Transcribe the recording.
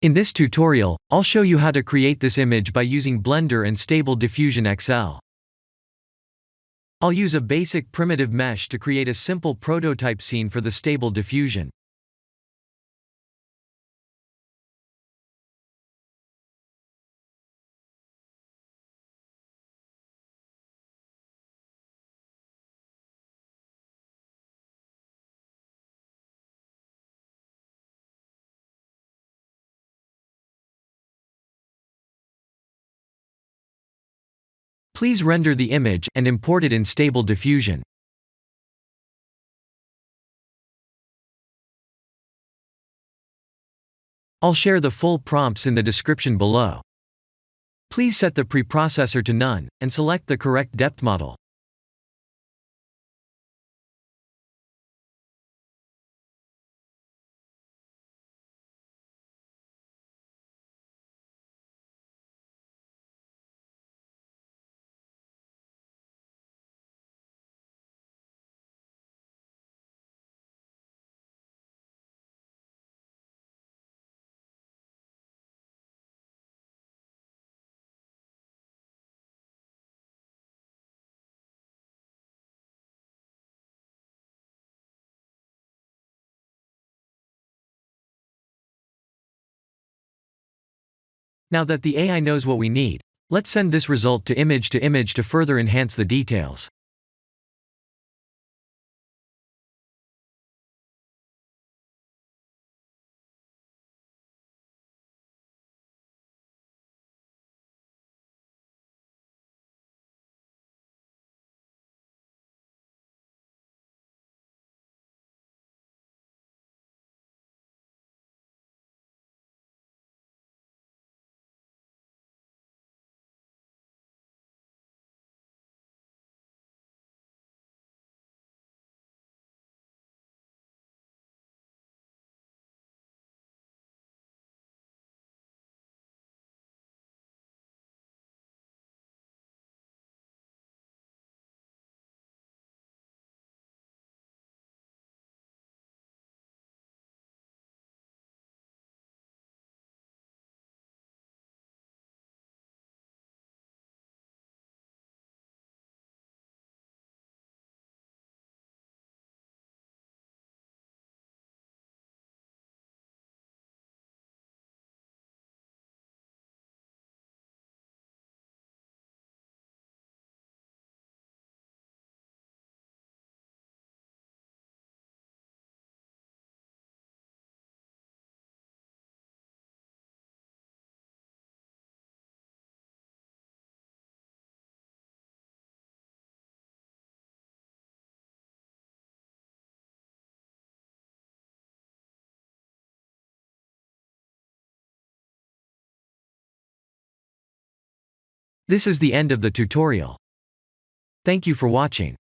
In this tutorial, I'll show you how to create this image by using Blender and Stable Diffusion XL. I'll use a basic primitive mesh to create a simple prototype scene for the Stable Diffusion. Please render the image and import it in Stable Diffusion. I'll share the full prompts in the description below. Please set the preprocessor to none, and select the correct depth model. Now that the AI knows what we need, let's send this result to image to further enhance the details. This is the end of the tutorial. Thank you for watching.